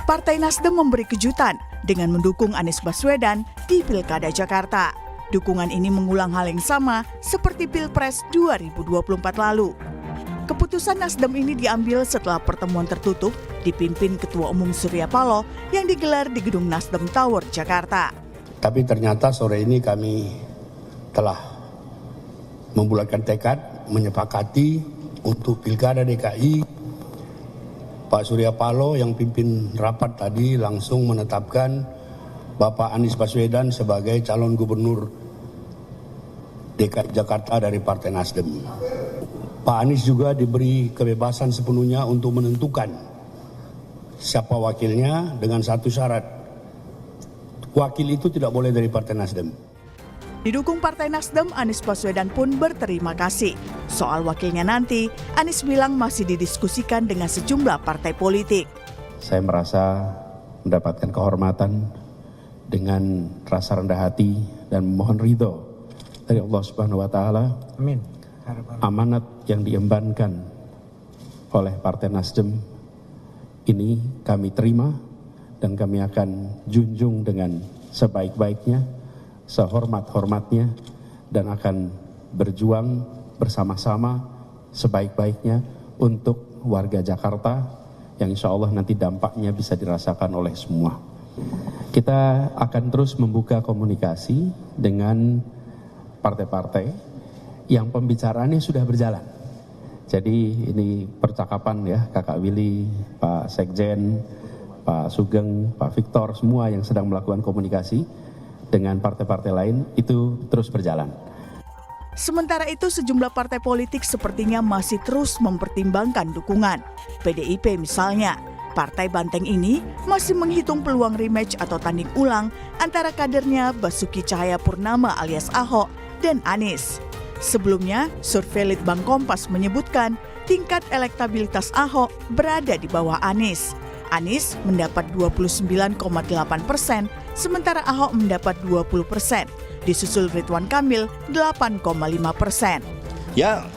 Partai Nasdem memberi kejutan dengan mendukung Anies Baswedan di Pilkada Jakarta. Dukungan ini mengulang hal yang sama seperti Pilpres 2024 lalu. Keputusan Nasdem ini diambil setelah pertemuan tertutup dipimpin Ketua Umum Surya Paloh yang digelar di Gedung Nasdem Tower, Jakarta. Tapi ternyata sore ini kami telah membulatkan tekad, menyepakati untuk Pilkada DKI. Pak Surya Paloh yang pimpin rapat tadi langsung menetapkan Bapak Anies Baswedan sebagai calon gubernur DKI Jakarta dari Partai Nasdem. Pak Anies juga diberi kebebasan sepenuhnya untuk menentukan siapa wakilnya dengan satu syarat. Wakil itu tidak boleh dari Partai Nasdem. Didukung Partai Nasdem, Anies Baswedan pun berterima kasih. Soal wakilnya nanti, Anies bilang masih didiskusikan dengan sejumlah partai politik. Saya merasa mendapatkan kehormatan dengan rasa rendah hati dan mohon ridho dari Allah Subhanahu wa Ta'ala. Amin. Amanat yang diembankan oleh Partai Nasdem ini kami terima dan kami akan junjung dengan sebaik-baiknya, sehormat-hormatnya, dan akan berjuang bersama-sama sebaik-baiknya untuk warga Jakarta yang insya Allah nanti dampaknya bisa dirasakan oleh semua. Kita akan terus membuka komunikasi dengan partai-partai yang pembicaraannya sudah berjalan. Jadi ini percakapan ya, Kakak Willy, Pak Sekjen, Pak Sugeng, Pak Victor, semua yang sedang melakukan komunikasi dengan partai-partai lain itu terus berjalan. Sementara itu sejumlah partai politik sepertinya masih terus mempertimbangkan dukungan. PDIP misalnya, Partai Banteng ini masih menghitung peluang rematch atau tanding ulang antara kadernya Basuki Cahayapurnama alias Ahok dan Anies. Sebelumnya, survei Litbang Kompas menyebutkan tingkat elektabilitas Ahok berada di bawah Anies. Anies mendapat 29,8%, sementara Ahok mendapat 20%, disusul Ridwan Kamil 8,5%. Ya,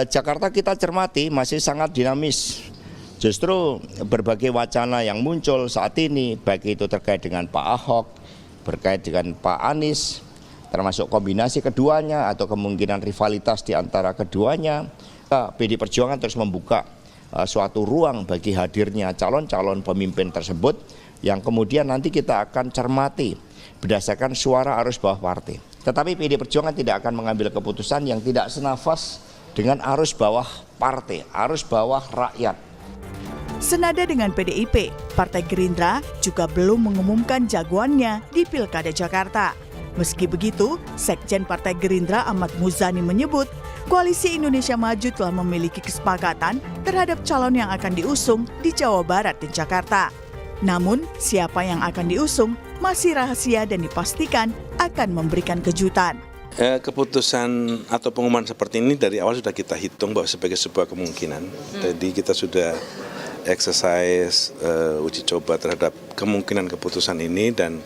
Jakarta kita cermati masih sangat dinamis. Justru berbagai wacana yang muncul saat ini, baik itu terkait dengan Pak Ahok, berkait dengan Pak Anies, termasuk kombinasi keduanya atau kemungkinan rivalitas di antara keduanya, PD Perjuangan terus membuka suatu ruang bagi hadirnya calon-calon pemimpin tersebut yang kemudian nanti kita akan cermati berdasarkan suara arus bawah partai. Tetapi PD Perjuangan tidak akan mengambil keputusan yang tidak senafas dengan arus bawah partai, arus bawah rakyat. Senada dengan PDIP, Partai Gerindra juga belum mengumumkan jagoannya di Pilkada Jakarta. Meski begitu, Sekjen Partai Gerindra Ahmad Muzani menyebut Koalisi Indonesia Maju telah memiliki kesepakatan terhadap calon yang akan diusung di Jawa Barat dan Jakarta. Namun, siapa yang akan diusung masih rahasia dan dipastikan akan memberikan kejutan. Keputusan atau pengumuman seperti ini dari awal sudah kita hitung bahwa sebagai sebuah kemungkinan. Jadi kita sudah exercise uji coba terhadap kemungkinan keputusan ini dan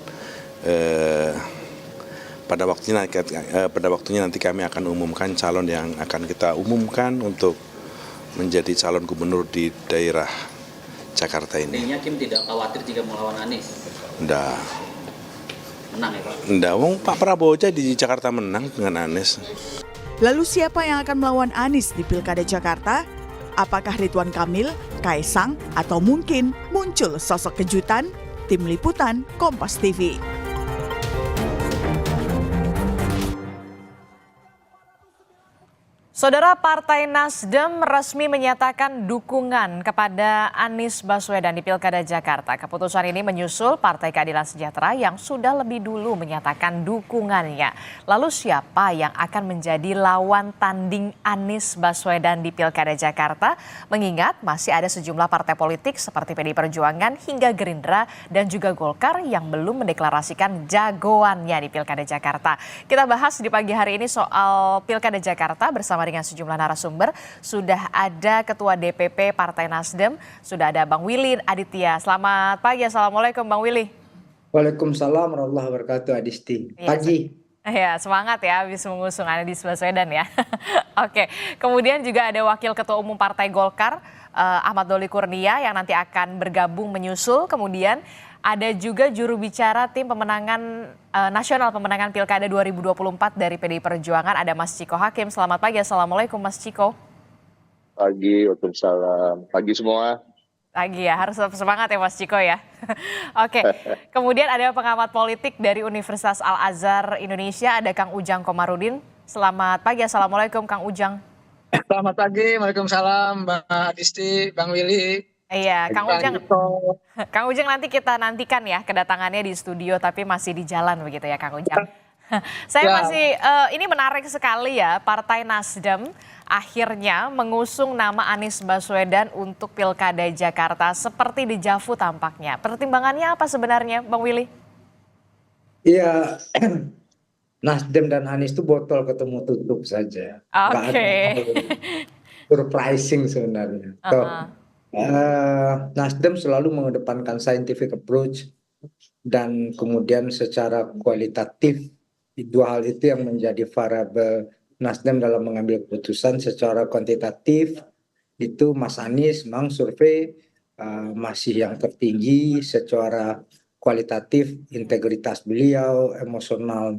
pada waktunya nanti kami akan umumkan calon yang akan kita umumkan untuk menjadi calon gubernur di daerah Jakarta ini. Artinya Kim tidak khawatir jika melawan Anies? Enggak. Menang ya Pak? Enggak, Pak Prabowo aja di Jakarta menang dengan Anies. Lalu siapa yang akan melawan Anies di Pilkada Jakarta? Apakah Ridwan Kamil, Kaisang, atau mungkin muncul sosok kejutan? Tim Liputan, Kompas TV. Saudara, Partai Nasdem resmi menyatakan dukungan kepada Anies Baswedan di Pilkada Jakarta. Keputusan ini menyusul Partai Keadilan Sejahtera yang sudah lebih dulu menyatakan dukungannya. Lalu siapa yang akan menjadi lawan tanding Anies Baswedan di Pilkada Jakarta? Mengingat masih ada sejumlah partai politik seperti PDI Perjuangan hingga Gerindra dan juga Golkar yang belum mendeklarasikan jagoannya di Pilkada Jakarta. Kita bahas di pagi hari ini soal Pilkada Jakarta bersama dengan sejumlah narasumber. Sudah ada Ketua DPP Partai Nasdem, sudah ada Bang Willy Aditya. Selamat pagi, Assalamualaikum Bang Willy. Waalaikumsalam warahmatullahi wabarakatuh, Adisti. Pagi. Ya, semangat ya habis mengusung Anies Baswedan ya. Oke, kemudian juga ada Wakil Ketua Umum Partai Golkar, Ahmad Doli Kurnia yang nanti akan bergabung menyusul. Kemudian ada juga juru bicara tim pemenangan nasional pemenangan Pilkada 2024 dari PDI Perjuangan, ada Mas Ciko Hakim. Selamat pagi, Assalamualaikum Mas Ciko. Pagi, waalaikumsalam. Pagi semua. Pagi ya, harus semangat ya Mas Ciko ya. Oke, kemudian ada pengamat politik dari Universitas Al-Azhar Indonesia, ada Kang Ujang Komarudin. Selamat pagi, Assalamualaikum Kang Ujang. Selamat pagi, waalaikumsalam Mbak Adisti, Bang Willy. Iya, Kang Ujang. Ciko. Kang Ujang nanti kita nantikan ya kedatangannya di studio, tapi masih di jalan begitu ya Kang Ujang. Saya masih, ini menarik sekali ya, Partai Nasdem akhirnya mengusung nama Anies Baswedan untuk Pilkada Jakarta, seperti dejavu tampaknya. Pertimbangannya apa sebenarnya Bang Willy? Iya, Nasdem dan Anies itu botol ketemu tutup saja. Nggak Oke. ada surprising sebenarnya. Nasdem selalu mengedepankan scientific approach dan kemudian secara kualitatif, dua hal itu yang menjadi variabel Nasdem dalam mengambil keputusan. Secara kuantitatif itu Mas Anies memang survei masih yang tertinggi. Secara kualitatif integritas beliau, emosional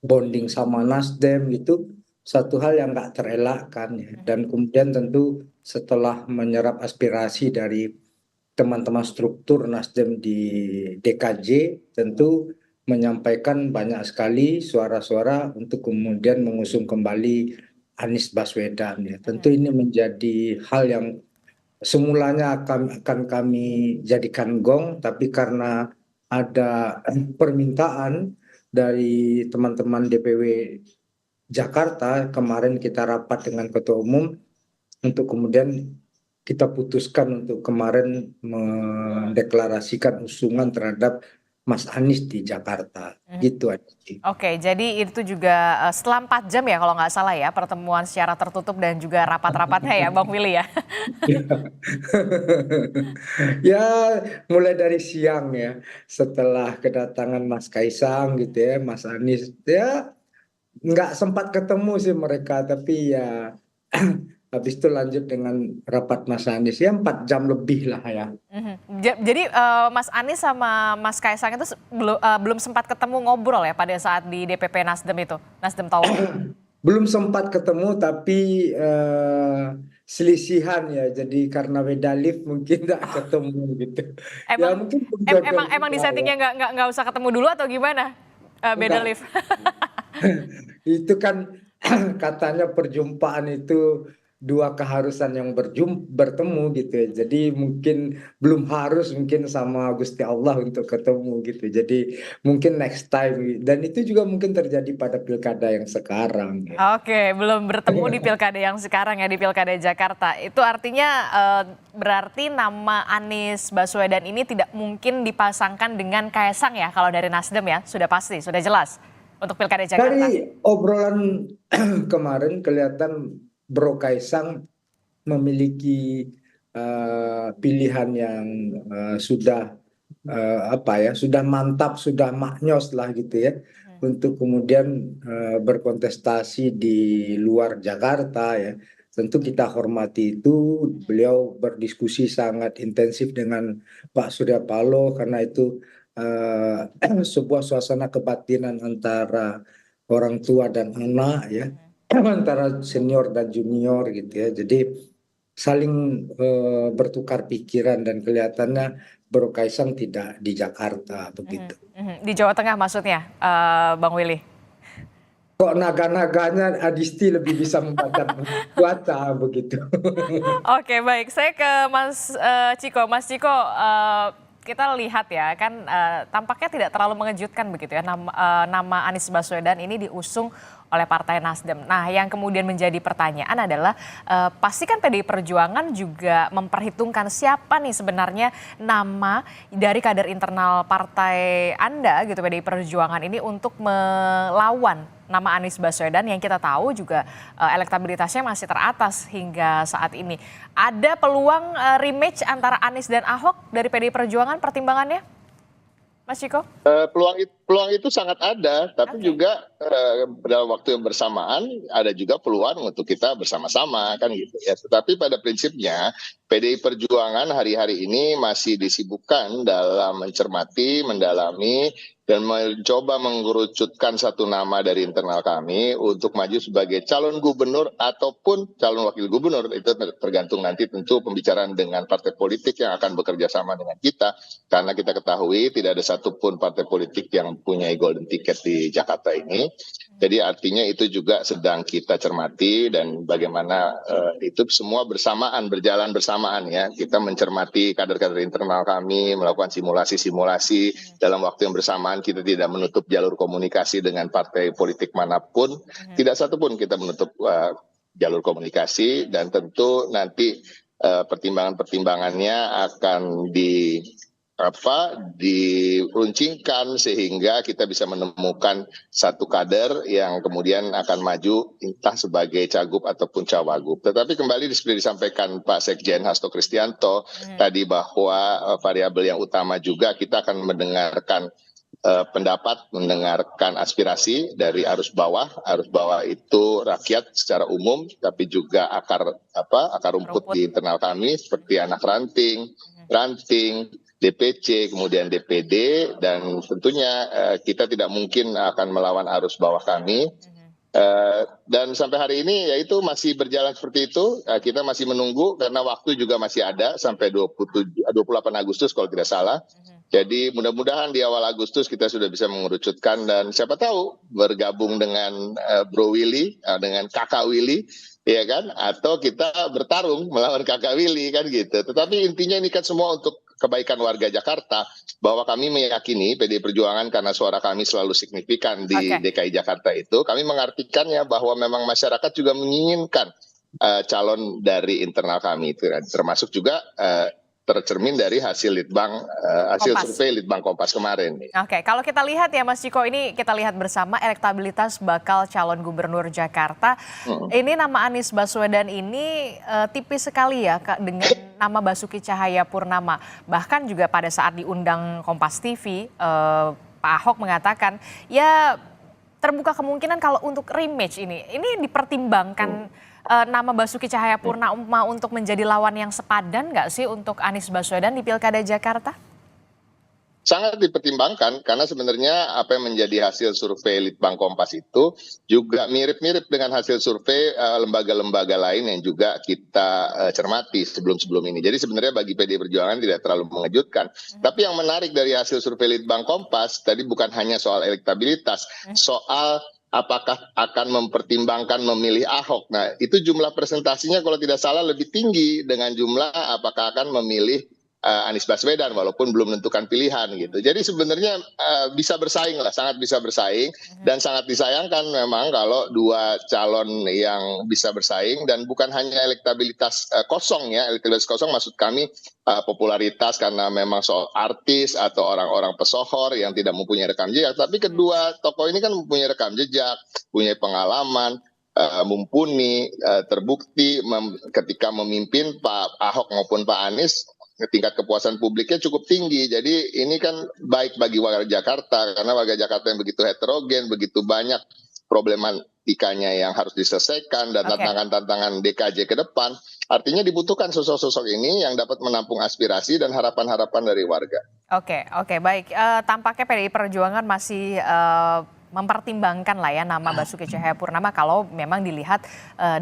bonding sama Nasdem itu satu hal yang nggak terelakkan ya. Dan kemudian tentu setelah menyerap aspirasi dari teman-teman struktur Nasdem di DKJ, tentu menyampaikan banyak sekali suara-suara untuk kemudian mengusung kembali Anies Baswedan ya. Tentu ini menjadi hal yang semulanya akan kami jadikan gong, tapi karena ada permintaan dari teman-teman DPW Jakarta, kemarin kita rapat dengan Ketua Umum untuk kemudian kita putuskan untuk kemarin mendeklarasikan usungan terhadap Mas Anies di Jakarta, gitu aja. Oke, jadi itu juga setelah 4 jam ya kalau nggak salah ya, pertemuan secara tertutup dan juga rapat-rapatnya ya Bang Willy ya. Ya, mulai dari siang ya, setelah kedatangan Mas Kaisang gitu ya, Mas Anies, ya nggak sempat ketemu sih mereka, tapi ya habis itu lanjut dengan rapat Mas Anies, ya 4 jam lebih lah ya. Jadi Mas Anies sama Mas Kaisang itu belum sempat ketemu ngobrol ya pada saat di DPP Nasdem itu, Nasdem tahu? Belum sempat ketemu, tapi selisihan ya, jadi karena beda lift mungkin nggak ketemu gitu. Ya Emang mungkin emang di settingnya nggak usah ketemu dulu atau gimana? Beda Enggak. lift. Itu kan katanya perjumpaan itu dua keharusan yang bertemu gitu ya. Jadi mungkin belum harus mungkin sama Gusti Allah untuk ketemu gitu. Jadi mungkin next time, dan itu juga mungkin terjadi pada pilkada yang sekarang ya. Oke, belum bertemu di pilkada yang sekarang ya, di Pilkada Jakarta. Itu artinya berarti nama Anies Baswedan ini tidak mungkin dipasangkan dengan Kaisang ya kalau dari Nasdem ya, sudah pasti, sudah jelas untuk Pilkada Jakarta. Dari obrolan kemarin kelihatan Bro Kaisang memiliki pilihan yang sudah sudah mantap, sudah maknyos lah gitu ya, untuk kemudian berkontestasi di luar Jakarta ya. Tentu kita hormati itu, beliau berdiskusi sangat intensif dengan Pak Surya Paloh karena itu sebuah suasana kebatinan antara orang tua dan anak ya, antara senior dan junior gitu ya. Jadi saling bertukar pikiran dan kelihatannya Bro Kaisang tidak di Jakarta begitu. Di Jawa Tengah maksudnya, Bang Willy? Kok naga-naganya Adisti lebih bisa membaca cuaca begitu. Oke, baik. Saya ke Mas Ciko. Mas Ciko, kita lihat ya kan tampaknya tidak terlalu mengejutkan begitu ya, nama Anies Baswedan ini diusung oleh Partai Nasdem. Nah, yang kemudian menjadi pertanyaan adalah pasti kan PDI Perjuangan juga memperhitungkan siapa nih sebenarnya nama dari kader internal partai Anda gitu, PDI Perjuangan ini, untuk melawan nama Anies Baswedan yang kita tahu juga elektabilitasnya masih teratas hingga saat ini. Ada peluang rematch antara Anies dan Ahok dari PDI Perjuangan, pertimbangannya, Mas Ciko? Peluang itu peluang itu sangat ada, tapi juga dalam waktu yang bersamaan ada juga peluang untuk kita bersama-sama kan gitu ya. Tetapi pada prinsipnya PDI Perjuangan hari-hari ini masih disibukkan dalam mencermati, mendalami, dan mencoba mengerucutkan satu nama dari internal kami untuk maju sebagai calon gubernur ataupun calon wakil gubernur. Itu tergantung nanti tentu pembicaraan dengan partai politik yang akan bekerja sama dengan kita, karena kita ketahui tidak ada satupun partai politik yang punya golden ticket di Jakarta ini. Jadi artinya itu juga sedang kita cermati, dan bagaimana itu semua bersamaan, berjalan bersamaan ya. Kita mencermati kader-kader internal kami, melakukan simulasi-simulasi dalam waktu yang bersamaan. Kita tidak menutup jalur komunikasi dengan partai politik manapun, tidak satupun kita menutup jalur komunikasi, dan tentu nanti pertimbangan-pertimbangannya akan diruncingkan sehingga kita bisa menemukan satu kader yang kemudian akan maju entah sebagai cagup ataupun cawagup. Tetapi kembali seperti disampaikan Pak Sekjen Hasto Kristianto tadi, bahwa variabel yang utama juga kita akan mendengarkan pendapat, mendengarkan aspirasi dari arus bawah. Arus bawah itu rakyat secara umum, tapi juga akar rumput di internal kami seperti anak ranting, DPC, kemudian DPD, dan tentunya kita tidak mungkin akan melawan arus bawah kami. Dan sampai hari ini yaitu masih berjalan seperti itu. Kita masih menunggu karena waktu juga masih ada sampai 28 Agustus kalau tidak salah. Jadi mudah-mudahan di awal Agustus kita sudah bisa mengerucutkan, dan siapa tahu bergabung dengan Bro Willy, dengan Kakak Willy, ya kan? Atau kita bertarung melawan Kakak Willy kan gitu. Tetapi intinya ini kan semua untuk kebaikan warga Jakarta, bahwa kami meyakini PDI Perjuangan karena suara kami selalu signifikan di DKI Jakarta itu, kami mengartikannya bahwa memang masyarakat juga menginginkan calon dari internal kami, termasuk juga tercermin dari hasil survei Litbang Kompas kemarin. Oke, kalau kita lihat ya Mas Ciko, ini kita lihat bersama elektabilitas bakal calon gubernur Jakarta. Ini nama Anies Baswedan ini tipis sekali ya dengan nama Basuki Cahayapurnama. Bahkan juga pada saat diundang Kompas TV, Pak Ahok mengatakan ya terbuka kemungkinan kalau untuk rematch ini dipertimbangkan nama Basuki Cahayapurnama untuk menjadi lawan yang sepadan nggak sih untuk Anies Baswedan di Pilkada Jakarta? Sangat dipertimbangkan, karena sebenarnya apa yang menjadi hasil survei Litbang Kompas itu juga mirip-mirip dengan hasil survei lembaga-lembaga lain yang juga kita cermati sebelum-sebelum ini. Jadi sebenarnya bagi PDI Perjuangan tidak terlalu mengejutkan. Tapi yang menarik dari hasil survei Litbang Kompas tadi bukan hanya soal elektabilitas, soal apakah akan mempertimbangkan memilih Ahok. Nah, itu jumlah presentasinya kalau tidak salah lebih tinggi dengan jumlah apakah akan memilih Anies Baswedan, walaupun belum menentukan pilihan gitu. Jadi sebenarnya bisa bersaing lah, sangat bisa bersaing, dan sangat disayangkan memang kalau dua calon yang bisa bersaing, dan bukan hanya elektabilitas kosong ya, elektabilitas kosong maksud kami popularitas karena memang soal artis atau orang-orang pesohor yang tidak mempunyai rekam jejak, tapi kedua tokoh ini kan mempunyai rekam jejak, punya pengalaman, mumpuni, terbukti ketika memimpin Pak Ahok maupun Pak Anies, tingkat kepuasan publiknya cukup tinggi. Jadi ini kan baik bagi warga Jakarta, karena warga Jakarta yang begitu heterogen, begitu banyak problematikanya yang harus diselesaikan, dan tantangan-tantangan DKJ ke depan. Artinya dibutuhkan sosok-sosok ini yang dapat menampung aspirasi dan harapan-harapan dari warga. Oke, baik. Tampaknya PDI Perjuangan masih mempertimbangkan lah ya nama Basuki Cahayapurnama kalau memang dilihat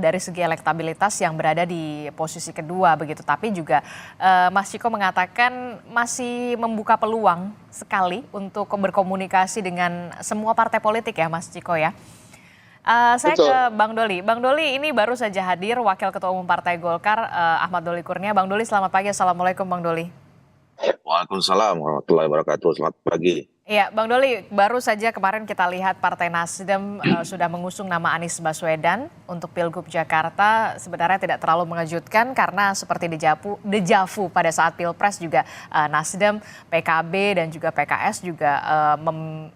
dari segi elektabilitas yang berada di posisi kedua begitu. Tapi juga Mas Ciko mengatakan masih membuka peluang sekali untuk berkomunikasi dengan semua partai politik ya Mas Ciko ya. Saya ke Bang Doli. Bang Doli ini baru saja hadir Wakil Ketua Umum Partai Golkar Ahmad Doli Kurnia. Bang Doli selamat pagi. Assalamualaikum Bang Doli. Waalaikumsalam warahmatullahi wabarakatuh. Selamat pagi. Iya, Bang Doli, baru saja kemarin kita lihat Partai Nasdem sudah mengusung nama Anies Baswedan untuk Pilgub Jakarta. Sebenarnya tidak terlalu mengejutkan karena seperti dejavu pada saat Pilpres juga Nasdem, PKB dan juga PKS juga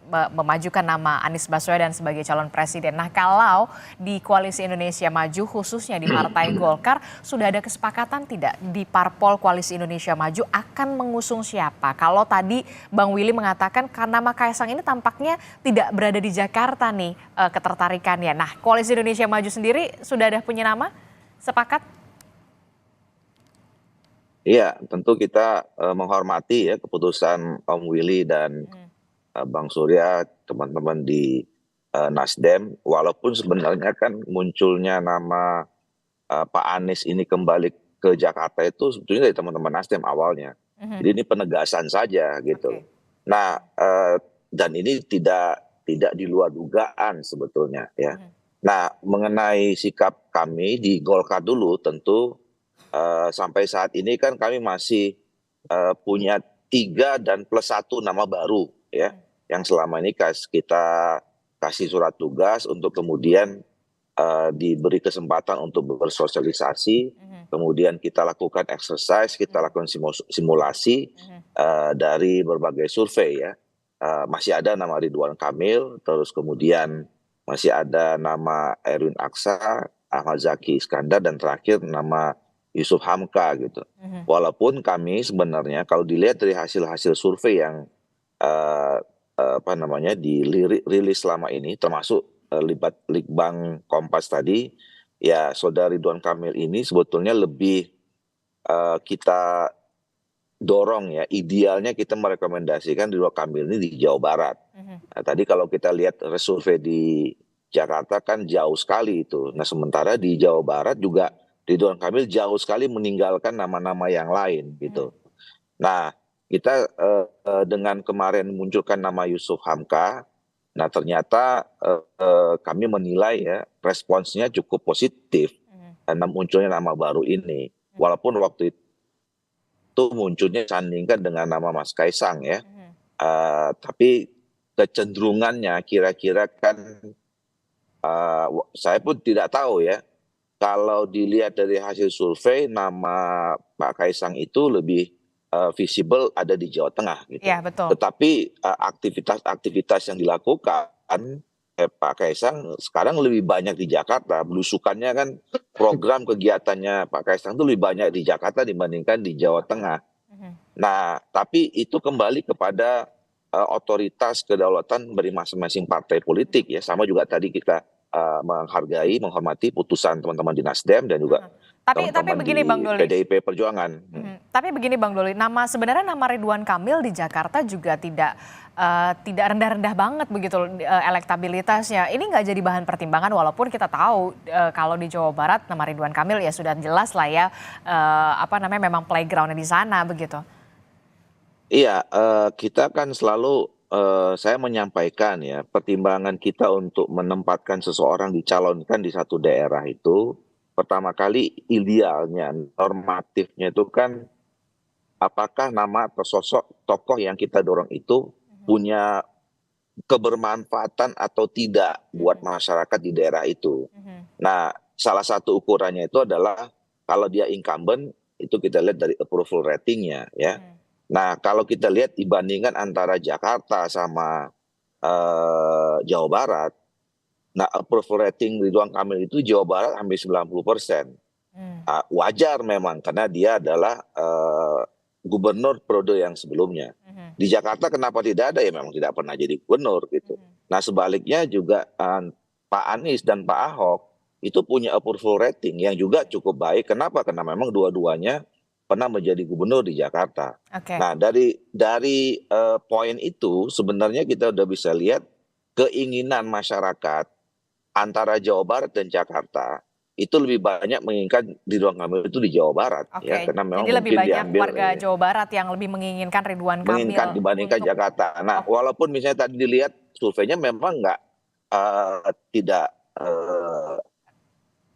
memajukan nama Anies Baswedan sebagai calon presiden. Nah, kalau di Koalisi Indonesia Maju khususnya di Partai Golkar sudah ada kesepakatan tidak di Parpol Koalisi Indonesia Maju akan mengusung siapa? Kalau tadi Bang Willy mengatakan nama Kaisang ini tampaknya tidak berada di Jakarta nih ketertarikannya. Nah, Koalisi Indonesia Maju sendiri sudah ada punya nama? Sepakat? Iya, tentu kita menghormati ya keputusan Om Willy dan Bang Surya, teman-teman di Nasdem, walaupun sebenarnya kan munculnya nama Pak Anies ini kembali ke Jakarta itu sebetulnya dari teman-teman Nasdem awalnya. Jadi ini penegasan saja gitu. Oke. Nah, dan ini tidak di luar dugaan sebetulnya ya. Nah, mengenai sikap kami di Golkar dulu, tentu sampai saat ini kan kami masih punya 3 dan plus 1 nama baru ya, yang selama ini kita kasih surat tugas untuk kemudian diberi kesempatan untuk bersosialisasi, kemudian kita lakukan exercise, kita lakukan simulasi dari berbagai survei ya. Masih ada nama Ridwan Kamil, terus kemudian masih ada nama Erwin Aksa, Ahmad Zaki Iskandar, dan terakhir nama Yusuf Hamka gitu. Walaupun kami sebenarnya kalau dilihat dari hasil-hasil survei yang dirilis selama ini, termasuk Litbang Kompas tadi, ya Saudara Ridwan Kamil ini sebetulnya lebih kita dorong ya, idealnya kita merekomendasikan Ridwan Kamil ini di Jawa Barat. Nah, tadi kalau kita lihat survei di Jakarta kan jauh sekali itu. Nah, sementara di Jawa Barat juga Ridwan Kamil jauh sekali meninggalkan nama-nama yang lain gitu. Nah, kita dengan kemarin munculkan nama Yusuf Hamka, nah ternyata kami menilai ya responsnya cukup positif karena munculnya nama baru ini. Walaupun waktu itu munculnya sandingkan dengan nama Mas Kaisang ya, tapi kecenderungannya kira-kira kan saya pun tidak tahu ya. Kalau dilihat dari hasil survei, nama Pak Kaisang itu lebih visible ada di Jawa Tengah gitu. Iya, betul. Tetapi aktivitas yang dilakukan Pak Kaisang sekarang lebih banyak di Jakarta. Belusukannya kan program kegiatannya Pak Kaisang itu lebih banyak di Jakarta dibandingkan di Jawa Tengah. Nah, tapi itu kembali kepada otoritas kedaulatan dari masing-masing partai politik ya. Sama juga tadi kita menghormati putusan teman-teman di Nasdem dan juga Tapi begini Bang Doli. PDIP Perjuangan. Tapi begini Bang Doli, sebenarnya nama Ridwan Kamil di Jakarta juga tidak rendah-rendah banget begitu elektabilitasnya. Ini nggak jadi bahan pertimbangan walaupun kita tahu kalau di Jawa Barat nama Ridwan Kamil ya sudah jelas lah ya memang playgroundnya di sana begitu. Iya, kita kan selalu saya menyampaikan ya pertimbangan kita untuk menempatkan seseorang dicalonkan di satu daerah itu. Pertama kali idealnya, normatifnya itu kan apakah nama atau sosok tokoh yang kita dorong itu punya kebermanfaatan atau tidak buat masyarakat di daerah itu. Nah, salah satu ukurannya itu adalah kalau dia incumbent, itu kita lihat dari approval ratingnya ya. Nah, kalau kita lihat dibandingkan antara Jakarta sama Jawa Barat, nah approval rating Ridwan Kamil itu Jawa Barat hampir 90%. Wajar memang karena dia adalah gubernur periode yang sebelumnya. Di Jakarta kenapa tidak ada ya memang tidak pernah jadi gubernur gitu. Nah sebaliknya juga Pak Anies dan Pak Ahok itu punya approval rating yang juga cukup baik. Kenapa? Karena memang dua-duanya pernah menjadi gubernur di Jakarta. Nah dari poin itu sebenarnya kita udah bisa lihat keinginan masyarakat antara Jawa Barat dan Jakarta itu lebih banyak menginginkan Ridwan Kamil itu di Jawa Barat ya karena memang jadi lebih banyak diambil, warga Jawa Barat yang lebih menginginkan Ridwan Kamil dibandingkan Jakarta. Nah, walaupun misalnya tadi dilihat surveinya memang tidak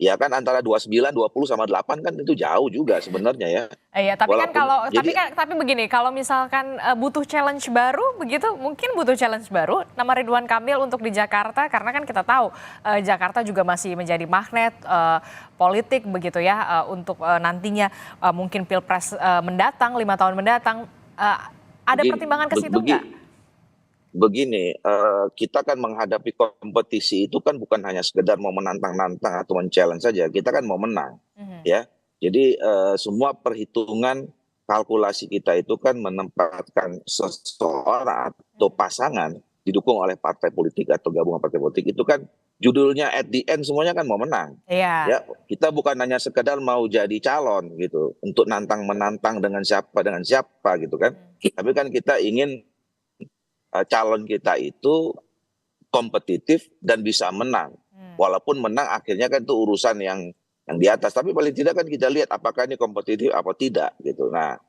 ya kan antara 29, 20 sama 8 kan itu jauh juga sebenarnya ya. Iya, tapi tapi begini, kalau misalkan butuh challenge baru begitu, mungkin butuh challenge baru nama Ridwan Kamil untuk di Jakarta karena kan kita tahu Jakarta juga masih menjadi magnet politik begitu ya untuk nantinya mungkin Pilpres mendatang 5 tahun mendatang ada pertimbangan ke situ nggak? Begini, kita kan menghadapi kompetisi itu kan bukan hanya sekedar mau menantang-nantang atau men-challenge saja, kita kan mau menang, ya. Jadi semua perhitungan kalkulasi kita itu kan menempatkan seseorang atau pasangan didukung oleh partai politik atau gabungan partai politik itu kan judulnya at the end semuanya kan mau menang. Iya. Ya, kita bukan hanya sekedar mau jadi calon gitu untuk menantang dengan siapa gitu kan. Tapi kan kita ingin calon kita itu kompetitif dan bisa menang. Walaupun menang akhirnya kan itu urusan yang di atas, tapi paling tidak kan kita lihat apakah ini kompetitif apa tidak gitu. Nah,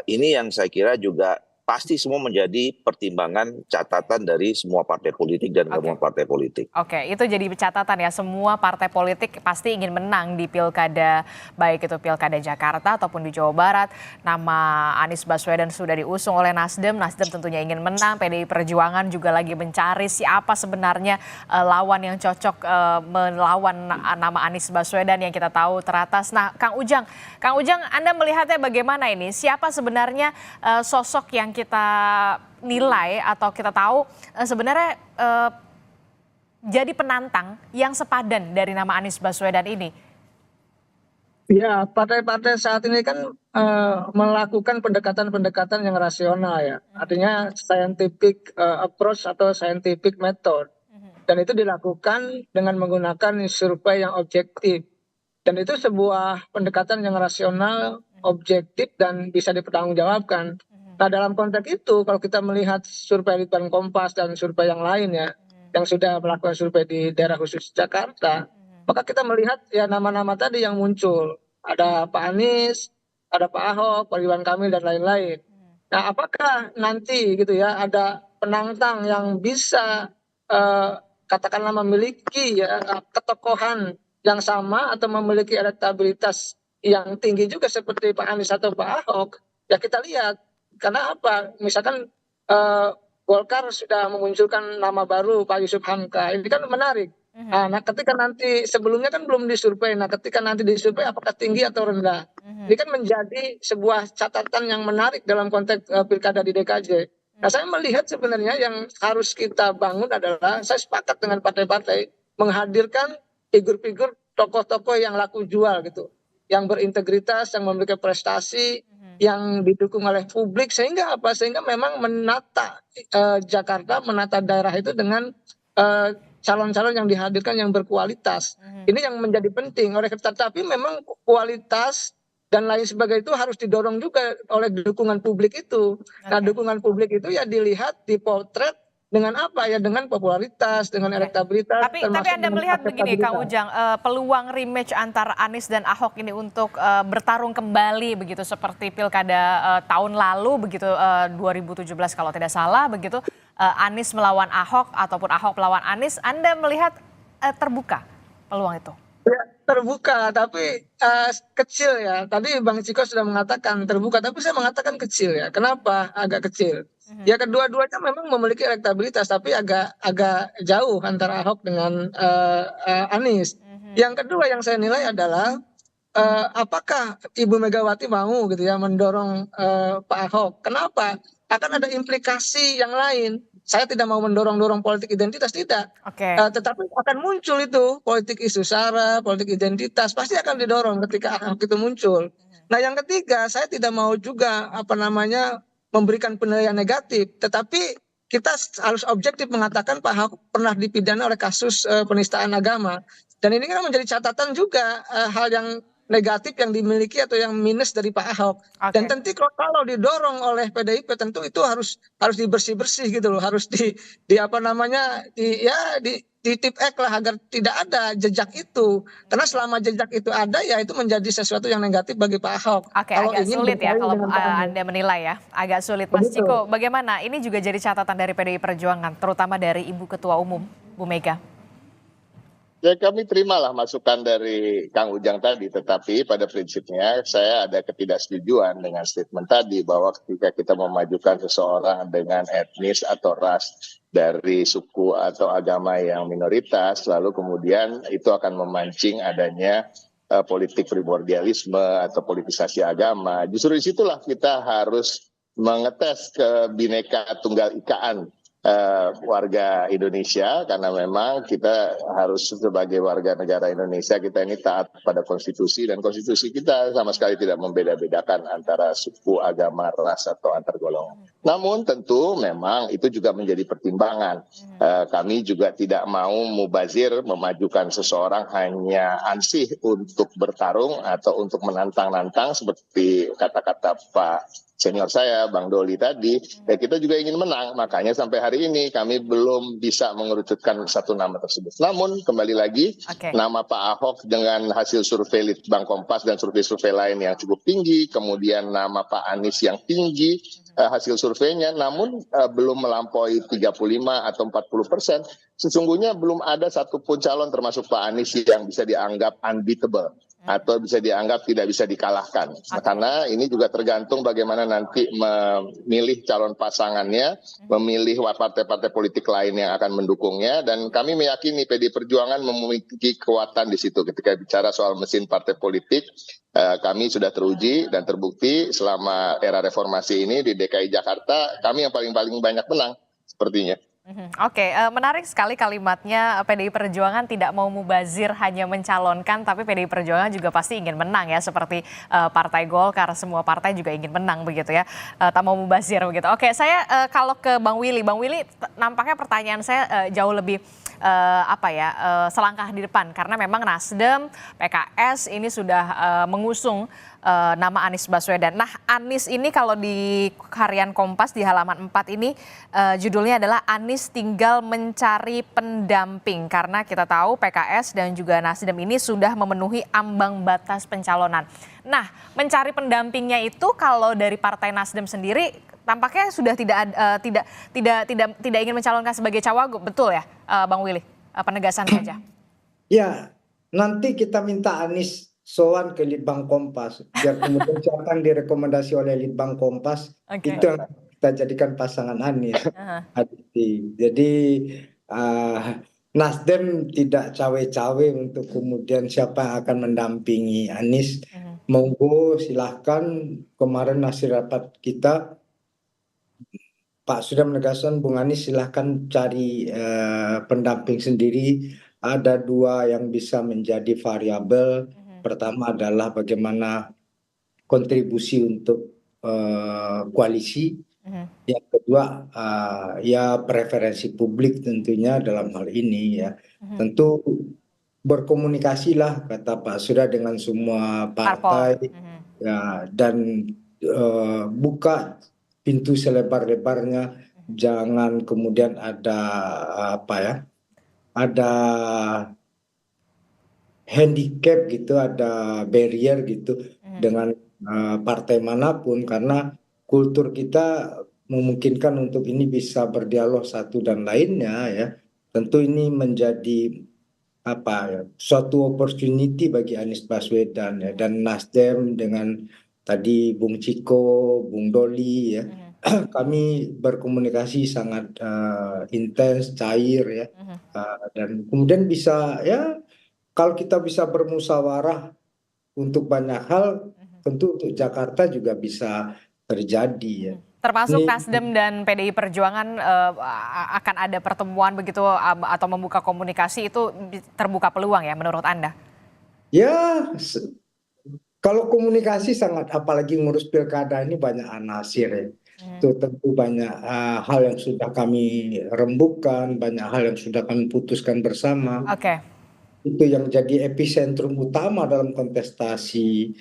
ini yang saya kira juga pasti semua menjadi pertimbangan catatan dari semua partai politik dan gabungan partai politik. Oke, itu jadi catatan ya, semua partai politik pasti ingin menang di pilkada, baik itu pilkada Jakarta ataupun di Jawa Barat. Nama Anies Baswedan sudah diusung oleh Nasdem tentunya ingin menang, PDI Perjuangan juga lagi mencari siapa sebenarnya lawan yang cocok melawan nama Anies Baswedan yang kita tahu teratas. Nah, Kang Ujang Anda melihatnya bagaimana ini? Siapa sebenarnya sosok yang kita nilai atau kita tahu sebenarnya jadi penantang yang sepadan dari nama Anies Baswedan ini? Ya, partai-partai saat ini kan melakukan pendekatan-pendekatan yang rasional ya. Artinya scientific approach atau scientific method. Dan itu dilakukan dengan menggunakan survei yang objektif. Dan itu sebuah pendekatan yang rasional, objektif, dan bisa dipertanggungjawabkan. Nah, dalam konteks itu, kalau kita melihat survei Litbang Kompas dan survei yang lain ya, yang sudah melakukan survei di daerah khusus Jakarta, maka kita melihat ya nama-nama tadi yang muncul. Ada Pak Anies, ada Pak Ahok, Pak Ridwan Kamil, dan lain-lain. Nah, apakah nanti gitu ya ada penantang yang bisa katakanlah memiliki ya ketokohan yang sama atau memiliki elektabilitas yang tinggi juga seperti Pak Anies atau Pak Ahok? Ya kita lihat. Karena apa? Misalkan Golkar sudah memunculkan nama baru Pak Yusuf Hamka, ini kan menarik. Nah, ketika nanti sebelumnya kan belum disurvei. Nah, ketika nanti disurvei apakah tinggi atau rendah? Ini kan menjadi sebuah catatan yang menarik dalam konteks pilkada di DKJ. Nah, saya melihat sebenarnya yang harus kita bangun adalah, saya sepakat dengan partai-partai menghadirkan figur-figur tokoh-tokoh yang laku jual gitu, yang berintegritas, yang memiliki prestasi, yang didukung oleh publik, sehingga apa? Sehingga memang menata Jakarta, menata daerah itu dengan calon-calon yang dihadirkan yang berkualitas. Ini yang menjadi penting. Tetapi memang kualitas dan lain sebagainya itu harus didorong juga oleh dukungan publik itu. Nah, dukungan publik itu ya dilihat, dipotret dengan apa ya, dengan popularitas, dengan elektabilitas. Tapi Anda melihat begini, Kang Ujang, peluang rematch antara Anies dan Ahok ini untuk bertarung kembali begitu seperti pilkada tahun lalu begitu 2017 kalau tidak salah begitu, Anies melawan Ahok ataupun Ahok melawan Anies, Anda melihat terbuka peluang itu? Ya, terbuka tapi kecil ya. Tadi Bang Ciko sudah mengatakan terbuka, tapi saya mengatakan kecil ya. Kenapa agak kecil? Ya, kedua-duanya memang memiliki elektabilitas, tapi agak jauh antara Ahok dengan Anies. Yang kedua yang saya nilai adalah apakah Ibu Megawati mau gitu ya mendorong Pak Ahok? Kenapa? Akan ada implikasi yang lain. Saya tidak mau mendorong-dorong politik identitas, tidak. Tetapi akan muncul itu politik isu sara, politik identitas, pasti akan didorong ketika Ahok itu muncul. Nah, yang ketiga, saya tidak mau juga memberikan penilaian negatif, tetapi kita harus objektif mengatakan Pak Ahok pernah dipidana oleh kasus penistaan agama. Dan ini kan menjadi catatan juga hal yang negatif yang dimiliki atau yang minus dari Pak Ahok. Dan tentu kalau didorong oleh PDIP tentu itu harus dibersih-bersih gitu loh, harus di tip ek lah agar tidak ada jejak itu. Karena selama jejak itu ada ya itu menjadi sesuatu yang negatif bagi Pak Ahok. Agak sulit ya kalau Anda menilai ya, agak sulit. Mas Ciko, bagaimana? Ini juga jadi catatan dari PDI Perjuangan, terutama dari Ibu Ketua Umum, Bu Mega. Ya, kami terimalah masukan dari Kang Ujang tadi, tetapi pada prinsipnya saya ada ketidaksetujuan dengan statement tadi bahwa ketika kita memajukan seseorang dengan etnis atau ras dari suku atau agama yang minoritas, lalu kemudian itu akan memancing adanya politik primordialisme atau politisasi agama. Justru disitulah kita harus mengetes kebinekaan tunggal ikaan warga Indonesia, karena memang kita harus sebagai warga negara Indonesia, kita ini taat pada konstitusi, dan konstitusi kita sama sekali tidak membeda-bedakan antara suku, agama, ras, atau antar golongan. Namun tentu memang itu juga menjadi pertimbangan. Kami juga tidak mau mubazir memajukan seseorang hanya ansih untuk bertarung atau untuk menantang-nantang seperti kata-kata Pak senior saya, Bang Doli tadi, ya kita juga ingin menang. Makanya sampai hari ini kami belum bisa mengerucutkan satu nama tersebut. Namun kembali lagi, nama Pak Ahok dengan hasil survei Litbang Kompas dan survei-survei lain yang cukup tinggi, kemudian nama Pak Anies yang tinggi hasil surveinya, namun belum melampaui 35 atau 40%. Sesungguhnya belum ada satupun calon termasuk Pak Anies yang bisa dianggap unbeatable atau bisa dianggap tidak bisa dikalahkan. Karena ini juga tergantung bagaimana nanti memilih calon pasangannya, memilih partai-partai politik lain yang akan mendukungnya, dan kami meyakini PD Perjuangan memiliki kekuatan di situ. Ketika bicara soal mesin partai politik, kami sudah teruji dan terbukti selama era reformasi ini di DKI Jakarta, kami yang paling banyak menang sepertinya. Oke, menarik sekali kalimatnya PDI Perjuangan tidak mau mubazir hanya mencalonkan, tapi PDI Perjuangan juga pasti ingin menang ya, seperti Partai Golkar, semua partai juga ingin menang begitu ya, tak mau mubazir begitu. Oke, saya kalau ke Bang Willy nampaknya pertanyaan saya jauh lebih selangkah di depan, karena memang Nasdem, PKS ini sudah mengusung nama Anies Baswedan. Nah, Anies ini kalau di harian Kompas di halaman 4 ini judulnya adalah Anies tinggal mencari pendamping, karena kita tahu PKS dan juga Nasdem ini sudah memenuhi ambang batas pencalonan. Nah, mencari pendampingnya itu kalau dari Partai Nasdem sendiri tampaknya sudah tidak ingin mencalonkan sebagai cawagup, betul ya, Bang Willy? Penegasan saja. Ya, nanti kita minta Anies sowan ke Litbang Kompas, biar kemudian siapa yang direkomendasi oleh Litbang Kompas, itu yang kita jadikan pasangan Anies. Jadi Nasdem tidak cawe-cawe untuk kemudian siapa yang akan mendampingi Anies. Monggo silahkan, kemarin hasil rapat kita Pak sudah menegaskan Bung Anies silahkan cari pendamping sendiri. Ada dua yang bisa menjadi variabel. Pertama adalah bagaimana kontribusi untuk koalisi. Yang kedua ya preferensi publik tentunya dalam hal ini ya. Tentu berkomunikasilah kata Pak Surya dengan semua partai ya, dan buka pintu selebar-lebarnya, jangan kemudian ada ada handicap gitu, ada barrier gitu dengan partai manapun, karena kultur kita memungkinkan untuk ini bisa berdialog satu dan lainnya ya. Tentu ini menjadi suatu opportunity bagi Anies Baswedan ya, dan Nasdem dengan tadi Bung Ciko, Bung Doli ya. Kami berkomunikasi sangat intens, cair ya. Dan kemudian bisa ya, kalau kita bisa bermusyawarah untuk banyak hal, tentu untuk Jakarta juga bisa terjadi ya. Termasuk Nasdem dan PDI Perjuangan akan ada pertemuan begitu atau membuka komunikasi, itu terbuka peluang ya menurut Anda? Ya, kalau komunikasi sangat, apalagi ngurus pilkada ini banyak anasir ya. Itu tentu banyak hal yang sudah kami rembukan, banyak hal yang sudah kami putuskan bersama. Itu yang jadi epicentrum utama dalam kontestasi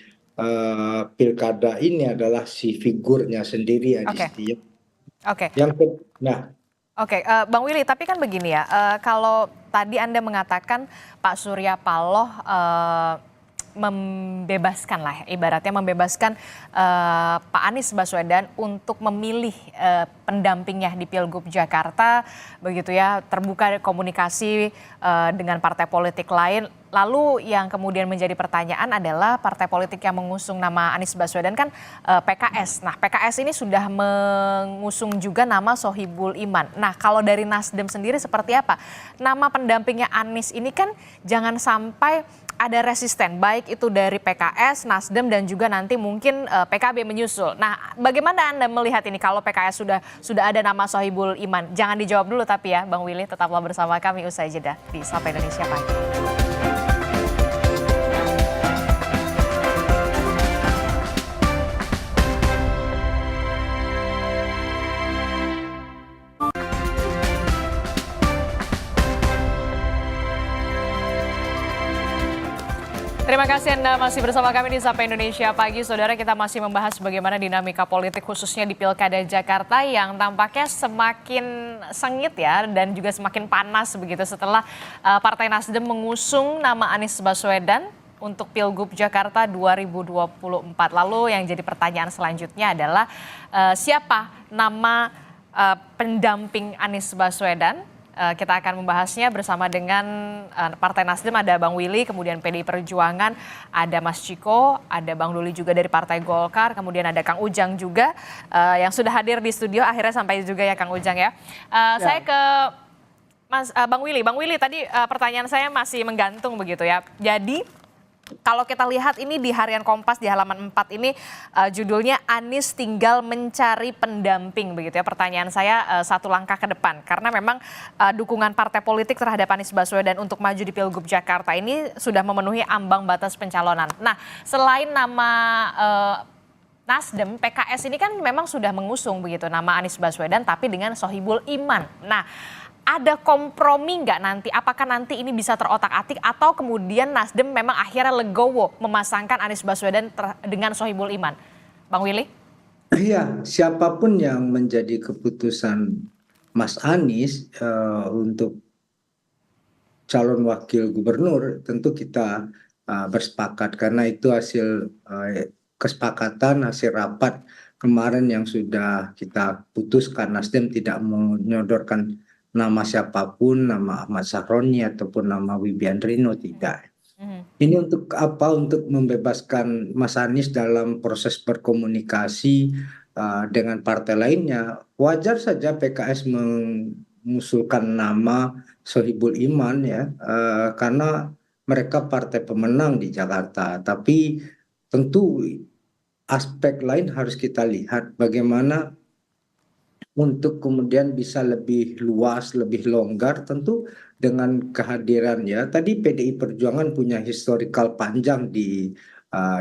pilkada ini adalah si figurnya sendiri Adisti. Bang Willy, tapi kan begini ya, kalau tadi Anda mengatakan Pak Surya Paloh membebaskan lah, ibaratnya membebaskan Pak Anies Baswedan untuk memilih pendampingnya di Pilgub Jakarta, begitu ya, terbuka komunikasi dengan partai politik lain. lalu yang kemudian menjadi pertanyaan adalah partai politik yang mengusung nama Anies Baswedan kan PKS. Nah, PKS ini sudah mengusung juga nama Sohibul Iman. Nah, kalau dari Nasdem sendiri seperti apa? Nama pendampingnya Anies ini kan jangan sampai ada resisten, baik itu dari PKS, Nasdem, dan juga nanti mungkin PKB menyusul. Nah, bagaimana Anda melihat ini kalau PKS sudah ada nama Sohibul Iman? Jangan dijawab dulu tapi ya, Bang Willy, tetaplah bersama kami usai jeda di Sapa Indonesia Pagi. Terima kasih Anda masih bersama kami di Sapa Indonesia Pagi. Saudara, kita masih membahas bagaimana dinamika politik khususnya di Pilkada Jakarta yang tampaknya semakin sengit ya dan juga semakin panas begitu setelah Partai Nasdem mengusung nama Anies Baswedan untuk Pilgub Jakarta 2024. Lalu yang jadi pertanyaan selanjutnya adalah siapa nama pendamping Anies Baswedan? Kita akan membahasnya bersama dengan Partai Nasdem, ada Bang Willy, kemudian PDI Perjuangan, ada Mas Ciko, ada Bang Duli juga dari Partai Golkar, kemudian ada Kang Ujang juga yang sudah hadir di studio, akhirnya sampai juga ya Kang Ujang ya. Saya ke Bang Willy tadi pertanyaan saya masih menggantung begitu ya. Jadi kalau kita lihat ini di Harian Kompas di halaman 4 ini judulnya Anies tinggal mencari pendamping begitu ya. Pertanyaan saya satu langkah ke depan karena memang dukungan partai politik terhadap Anies Baswedan untuk maju di Pilgub Jakarta ini sudah memenuhi ambang batas pencalonan. Nah, selain nama Nasdem, PKS ini kan memang sudah mengusung begitu nama Anies Baswedan tapi dengan Sohibul Iman. Nah, ada kompromi nggak nanti? Apakah nanti ini bisa terotak-atik atau kemudian Nasdem memang akhirnya legowo memasangkan Anies Baswedan dengan Sohibul Iman? Bang Willy? Iya, siapapun yang menjadi keputusan Mas Anies untuk calon wakil gubernur, tentu kita bersepakat karena itu hasil kesepakatan, hasil rapat kemarin yang sudah kita putuskan. Nasdem tidak menyodorkan nama siapapun, nama Ahmad Sahroni ataupun nama Wibian Rino, tidak. Ini untuk apa? Untuk membebaskan Mas Anies dalam proses berkomunikasi dengan partai lainnya. Wajar saja PKS mengusulkan nama Sohibul Iman ya, karena mereka partai pemenang di Jakarta. Tapi tentu aspek lain harus kita lihat bagaimana untuk kemudian bisa lebih luas, lebih longgar tentu dengan kehadiran ya. Tadi PDI Perjuangan punya historical panjang di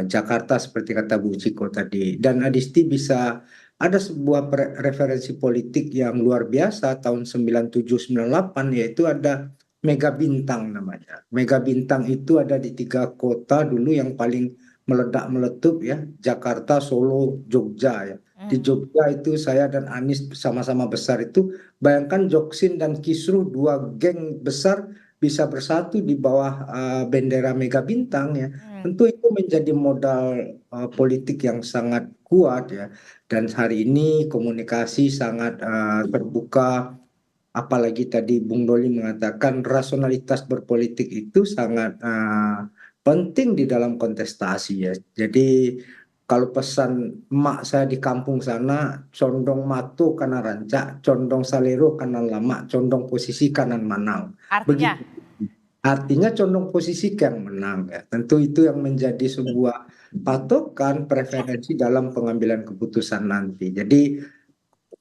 Jakarta seperti kata Bu Ciko tadi. Dan Adisti bisa ada sebuah referensi politik yang luar biasa tahun 97-98 yaitu ada Mega Bintang namanya. Mega Bintang itu ada di 3 kota dulu yang paling meledak-meletup ya, Jakarta, Solo, Jogja ya. Di Jogja itu saya dan Anies sama-sama besar itu, bayangkan Joksin dan Kisru, 2 geng besar bisa bersatu di bawah bendera Mega Bintang ya. Tentu itu menjadi modal politik yang sangat kuat ya. Dan hari ini komunikasi sangat terbuka, apalagi tadi Bung Doli mengatakan rasionalitas berpolitik itu sangat penting di dalam kontestasi ya. Jadi kalau pesan emak saya di kampung sana, condong matu kanan rancak, condong salero kanan lama, condong posisi kanan manang. Artinya? Begitu. Artinya condong posisi yang menang ya. Tentu itu yang menjadi sebuah patokan preferensi dalam pengambilan keputusan nanti. Jadi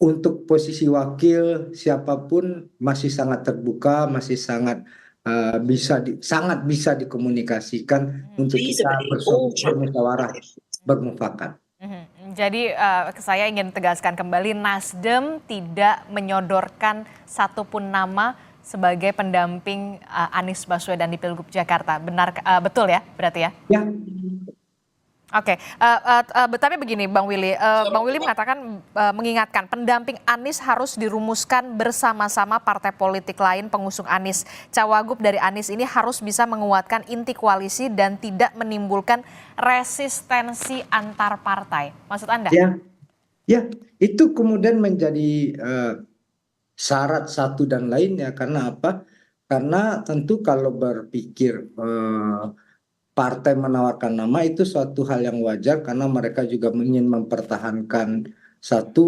untuk posisi wakil siapapun masih sangat terbuka, masih sangat sangat bisa dikomunikasikan untuk kita bermusyawarah, bermufakat. Jadi saya ingin tegaskan kembali, Nasdem tidak menyodorkan satupun nama sebagai pendamping Anies Baswedan di Pilgub Jakarta. Benar, betul ya berarti ya? Ya. Oke, tapi begini Bang Willy, Bang Willy mengatakan mengingatkan pendamping Anies harus dirumuskan bersama-sama partai politik lain pengusung Anies. Cawagup dari Anies ini harus bisa menguatkan inti koalisi dan tidak menimbulkan resistensi antar partai. Maksud Anda? Ya, itu kemudian menjadi syarat satu dan lainnya. Karena apa? karena tentu kalau berpikir partai menawarkan nama itu suatu hal yang wajar karena mereka juga ingin mempertahankan satu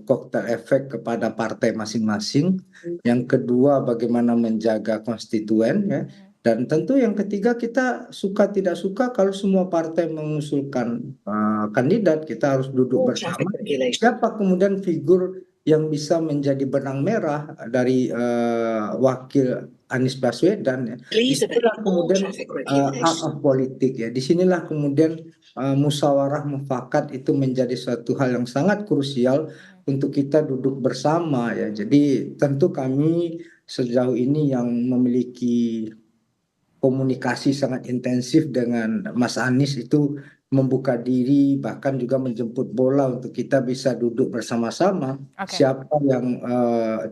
koktel efek kepada partai masing-masing. Yang kedua bagaimana menjaga konstituen ya. Dan tentu yang ketiga kita suka tidak suka kalau semua partai mengusulkan kandidat kita harus duduk bersama. Siapa kemudian figur yang bisa menjadi benang merah dari wakil Anies Baswedan ya. Disinilah kemudian hak politik ya. Disinilah kemudian musyawarah mufakat itu menjadi suatu hal yang sangat krusial untuk kita duduk bersama ya. Jadi tentu kami sejauh ini yang memiliki komunikasi sangat intensif dengan Mas Anies itu membuka diri bahkan juga menjemput bola untuk kita bisa duduk bersama-sama. Siapa yang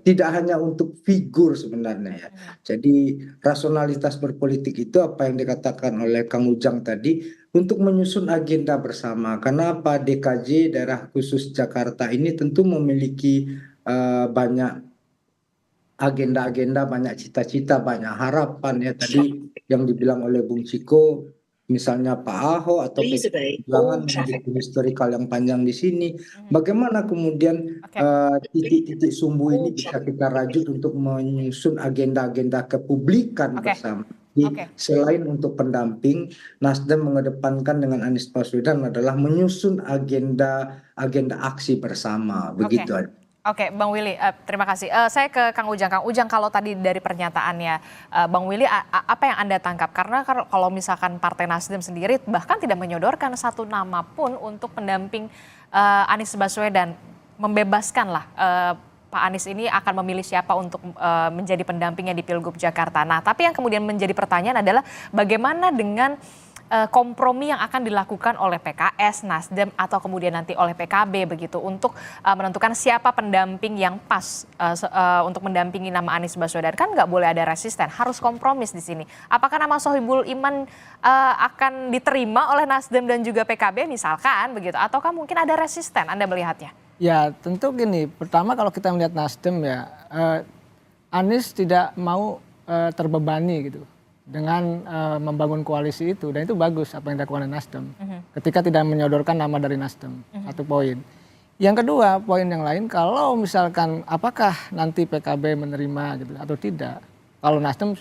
tidak hanya untuk figur sebenarnya ya. Jadi rasionalitas berpolitik itu apa yang dikatakan oleh Kang Ujang tadi untuk menyusun agenda bersama. Karena apa, DKJ daerah khusus Jakarta ini tentu memiliki banyak agenda-agenda, banyak cita-cita, banyak harapan ya tadi yang dibilang oleh Bung Ciko, misalnya Pak Ahok atau Perjuangan memiliki historikal yang panjang di sini. Bagaimana kemudian titik-titik sumbu ini bisa kita rajut untuk menyusun agenda-agenda kepublikan bersama. Selain untuk pendamping, Nasdem mengedepankan dengan Anies Baswedan adalah menyusun agenda aksi bersama. Begitu aja. Oke, Bang Willy, terima kasih. Saya ke Kang Ujang. Kang Ujang, kalau tadi dari pernyataannya Bang Willy, apa yang Anda tangkap? Karena kalau misalkan Partai Nasdem sendiri bahkan tidak menyodorkan satu nama pun untuk pendamping Anies Baswedan, membebaskanlah Pak Anies ini akan memilih siapa untuk menjadi pendampingnya di Pilgub Jakarta. Nah, tapi yang kemudian menjadi pertanyaan adalah bagaimana dengan kompromi yang akan dilakukan oleh PKS, Nasdem, atau kemudian nanti oleh PKB begitu untuk menentukan siapa pendamping yang pas untuk mendampingi nama Anies Baswedan. Kan nggak boleh ada resisten, harus kompromis di sini. Apakah nama Sohibul Iman akan diterima oleh Nasdem dan juga PKB misalkan begitu, ataukah mungkin ada resisten? Anda melihatnya? Ya tentu gini, pertama kalau kita melihat Nasdem ya, Anies tidak mau terbebani gitu dengan membangun koalisi itu, dan itu bagus apa yang dilakukan oleh Nasdem ketika tidak menyodorkan nama dari Nasdem. Satu poin. Yang kedua, poin yang lain, kalau misalkan apakah nanti PKB menerima gitu atau tidak, kalau Nasdem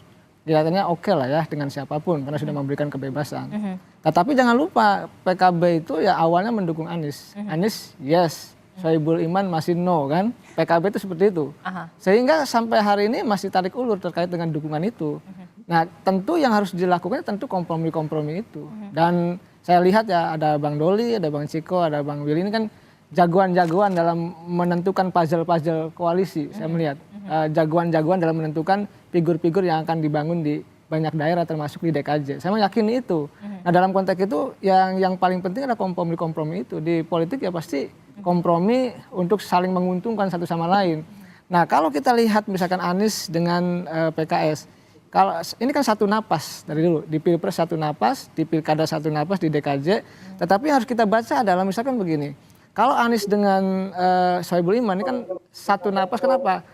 kelihatannya oke lah ya dengan siapapun karena sudah memberikan kebebasan. Tetapi jangan lupa PKB itu ya awalnya mendukung Anies. Anies yes, Sohibul Iman masih no kan, PKB itu seperti itu. Sehingga sampai hari ini masih tarik ulur terkait dengan dukungan itu. Nah tentu yang harus dilakukan tentu kompromi-kompromi itu. Dan saya lihat ya ada Bang Doli, ada Bang Ciko, ada Bang Willy, ini kan jagoan-jagoan dalam menentukan puzzle-puzzle koalisi. Saya melihat jagoan-jagoan dalam menentukan figur-figur yang akan dibangun di banyak daerah termasuk di DKJ. Saya meyakini itu. Nah dalam konteks itu yang paling penting adalah kompromi-kompromi itu. Di politik ya pasti kompromi untuk saling menguntungkan satu sama lain. Nah kalau kita lihat misalkan Anies dengan PKS, kalau ini kan satu napas dari dulu, di Pilpres satu napas, di Pilkada satu napas, di DKJ. Tetapi yang harus kita baca adalah misalkan begini, kalau Anies dengan Sohibul Iman ini kan satu napas, kenapa?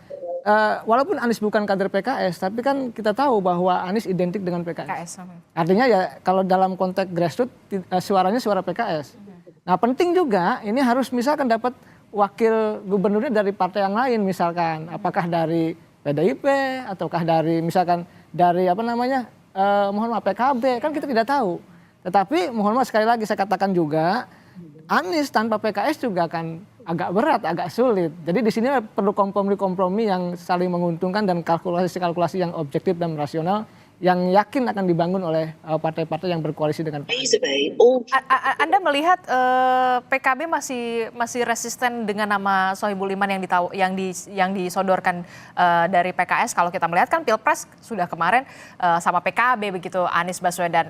Walaupun Anies bukan kader PKS, tapi kan kita tahu bahwa Anies identik dengan PKS. Artinya ya kalau dalam konteks grassroots suaranya suara PKS. Nah penting juga ini harus misalkan dapat wakil gubernurnya dari partai yang lain misalkan, apakah dari PDIP ataukah dari misalkan dari mohon maaf PKB, kan kita tidak tahu. Tetapi mohon maaf sekali lagi saya katakan juga Anies tanpa PKS juga akan agak berat, agak sulit. Jadi di sini perlu kompromi-kompromi yang saling menguntungkan dan kalkulasi-kalkulasi yang objektif dan rasional yang yakin akan dibangun oleh partai-partai yang berkoalisi dengan Anda melihat PKB masih resisten dengan nama Sohibul Iman yang disodorkan dari PKS. Kalau kita melihat kan Pilpres sudah kemarin sama PKB begitu, Anies Baswedan.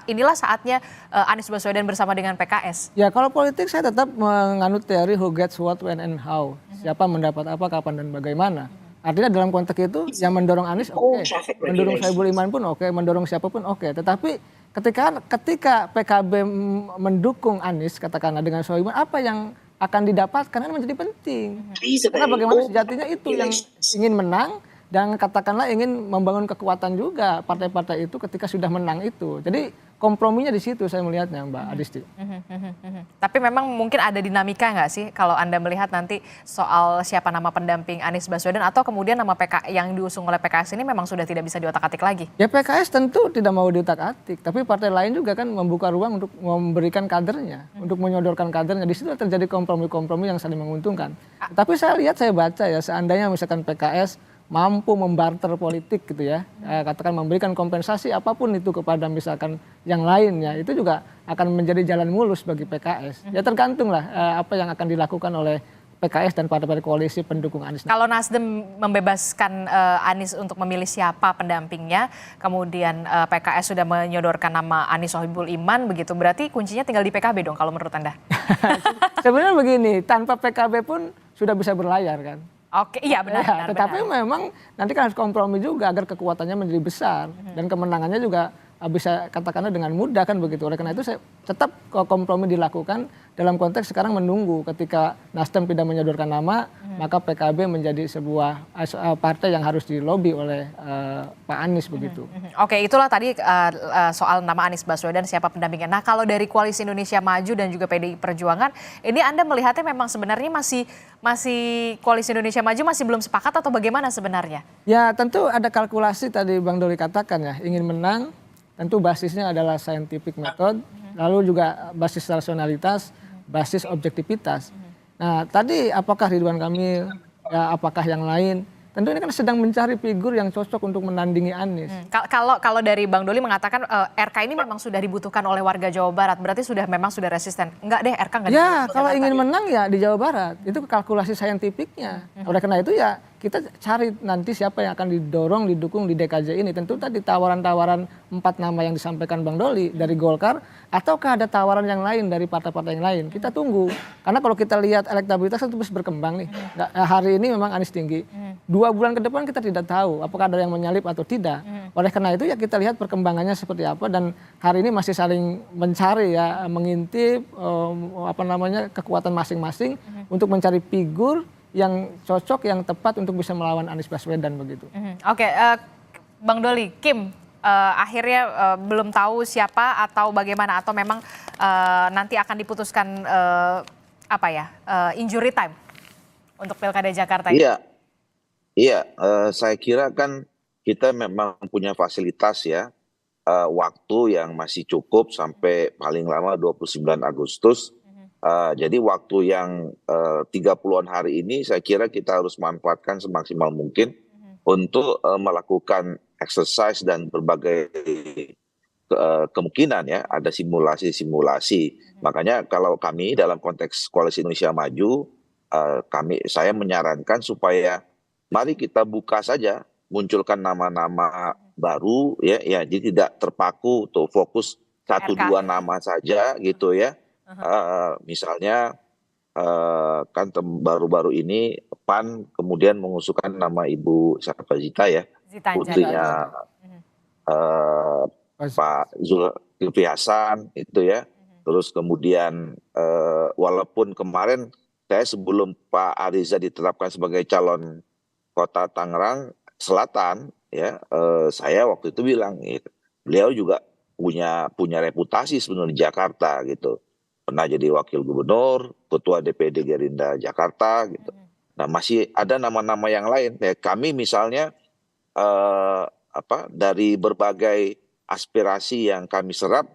Inilah saatnya Anies Baswedan bersama dengan PKS. Ya kalau politik saya tetap menganut teori who gets what, when and how. Siapa mendapat apa, kapan dan bagaimana. Artinya dalam konteks itu yang mendorong Anies oke, mendorong Sohibul Iman pun oke, mendorong siapapun oke. Tetapi ketika PKB mendukung Anies katakanlah dengan Sohibul Iman, apa yang akan didapatkan kan menjadi penting. Karena bagaimana sejatinya itu yang ingin menang dan katakanlah ingin membangun kekuatan juga partai-partai itu ketika sudah menang itu. Jadi komprominya di situ saya melihatnya, Mbak Adisti. Tapi memang mungkin ada dinamika nggak sih kalau Anda melihat nanti soal siapa nama pendamping Anies Baswedan atau kemudian nama yang diusung oleh PKS ini memang sudah tidak bisa diotak-atik lagi? Ya PKS tentu tidak mau diotak-atik, tapi partai lain juga kan membuka ruang untuk memberikan kadernya, untuk menyodorkan kadernya. Di situ terjadi kompromi-kompromi yang saling menguntungkan. Tapi saya lihat, saya baca ya, seandainya misalkan PKS mampu membarter politik gitu ya, katakan memberikan kompensasi apapun itu kepada misalkan yang lainnya, itu juga akan menjadi jalan mulus bagi PKS. Ya tergantung lah apa yang akan dilakukan oleh PKS dan partai-partai koalisi pendukung Anies. Kalau Nasdem membebaskan Anies untuk memilih siapa pendampingnya, kemudian PKS sudah menyodorkan nama Anies Sohibul Iman, begitu berarti kuncinya tinggal di PKB dong kalau menurut Anda? Sebenarnya begini, tanpa PKB pun sudah bisa berlayar kan. Oke, iya benar. Ya, tetapi memang nanti kan harus kompromi juga agar kekuatannya menjadi besar dan kemenangannya juga bisa katakanlah dengan mudah kan begitu. Oleh karena itu saya tetap kompromi dilakukan dalam konteks sekarang menunggu ketika Nasdem tidak menyodorkan nama, maka PKB menjadi sebuah partai yang harus dilobi oleh Pak Anies begitu. Oke, itulah tadi soal nama Anies Baswedan siapa pendampingnya. Nah, kalau dari Koalisi Indonesia Maju dan juga PDI Perjuangan, ini Anda melihatnya memang sebenarnya masih Koalisi Indonesia Maju masih belum sepakat atau bagaimana sebenarnya? Ya, tentu ada kalkulasi tadi Bang Doli katakan ya, ingin menang. Tentu basisnya adalah scientific method, lalu juga basis rasionalitas, basis objektivitas. Nah tadi apakah Ridwan Kamil, ya apakah yang lain, tentu ini kan sedang mencari figur yang cocok untuk menandingi Anies. Kalau dari Bang Doli mengatakan RK ini memang sudah dibutuhkan oleh warga Jawa Barat, berarti memang sudah resisten. Enggak deh, RK enggak. Ya kalau ingin menang ya di Jawa Barat, itu kalkulasi saintifiknya. Oleh karena itu ya kita cari nanti siapa yang akan didorong, didukung di DKJ ini. Tentu tadi tawaran-tawaran 4 nama yang disampaikan Bang Doli dari Golkar, ataukah ada tawaran yang lain dari partai-partai yang lain. Kita tunggu. Karena kalau kita lihat elektabilitas itu terus berkembang nih. Hari ini memang Anies tinggi. 2 bulan ke depan kita tidak tahu apakah ada yang menyalip atau tidak. Oleh karena itu ya kita lihat perkembangannya seperti apa, dan hari ini masih saling mencari ya, mengintip kekuatan masing-masing untuk mencari figur yang cocok, yang tepat untuk bisa melawan Anies Baswedan begitu. Oke, Bang Doli, Kim akhirnya belum tahu siapa atau bagaimana, atau memang nanti akan diputuskan injury time untuk Pilkada Jakarta ini? Iya, saya kira kan kita memang punya fasilitas ya, waktu yang masih cukup sampai paling lama 29 Agustus. Jadi waktu yang 30-an hari ini saya kira kita harus manfaatkan semaksimal mungkin untuk melakukan exercise dan berbagai kemungkinan ya, ada simulasi-simulasi. Makanya kalau kami dalam konteks Koalisi Indonesia Maju, saya menyarankan supaya mari kita buka saja, munculkan nama-nama baru ya, jadi tidak terpaku atau fokus 1-2 nama saja gitu ya. Misalnya kan baru-baru ini PAN kemudian mengusulkan nama Ibu Zita ya, putrinya Pak Zulkifli Hasan itu ya. Terus kemudian walaupun kemarin saya sebelum Pak Ariza ditetapkan sebagai calon Kota Tangerang Selatan ya, saya waktu itu bilang beliau juga punya reputasi sebenarnya di Jakarta gitu. Pernah jadi wakil gubernur, ketua DPD Gerindra Jakarta gitu. Nah masih ada nama-nama yang lain. Ya, kami misalnya dari berbagai aspirasi yang kami serap,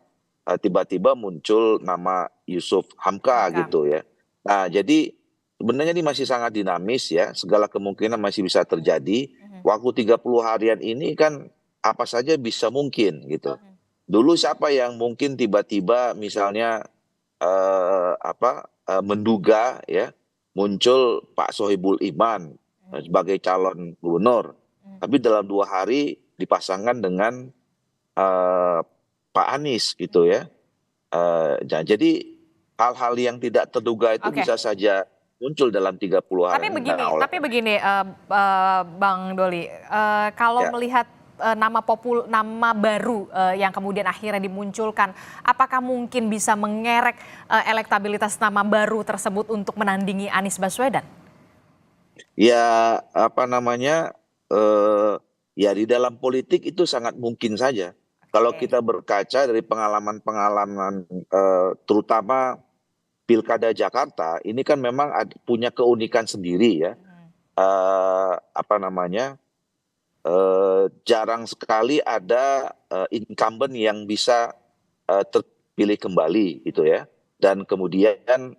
tiba-tiba muncul nama Yusuf Hamka gitu ya. Nah jadi sebenarnya ini masih sangat dinamis ya, segala kemungkinan masih bisa terjadi. Waktu 30 harian ini kan apa saja bisa mungkin gitu. Dulu siapa yang mungkin tiba-tiba misalnya menduga ya muncul Pak Sohibul Iman sebagai calon gubernur, tapi dalam 2 hari dipasangkan dengan Pak Anies gitu ya. Jadi hal-hal yang tidak terduga itu bisa saja muncul dalam 30 hari. Tapi begini Bang Doli, kalau melihat nama baru yang kemudian akhirnya dimunculkan, apakah mungkin bisa mengerek elektabilitas nama baru tersebut untuk menandingi Anies Baswedan? Ya ya di dalam politik itu sangat mungkin saja. Kalau kita berkaca dari pengalaman-pengalaman terutama Pilkada Jakarta, ini kan memang punya keunikan sendiri ya. Jarang sekali ada incumbent yang bisa terpilih kembali gitu ya. Dan kemudian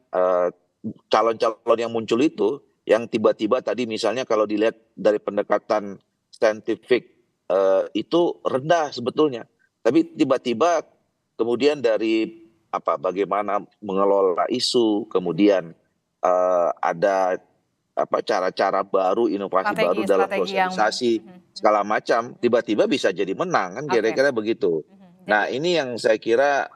calon-calon yang muncul itu yang tiba-tiba tadi misalnya kalau dilihat dari pendekatan saintifik itu rendah sebetulnya. Tapi tiba-tiba kemudian dari bagaimana mengelola isu, kemudian ada cara-cara baru, inovasi baru dalam sosialisasi segala macam, tiba-tiba bisa jadi menang kan kira-kira begitu. Nah ini yang saya kira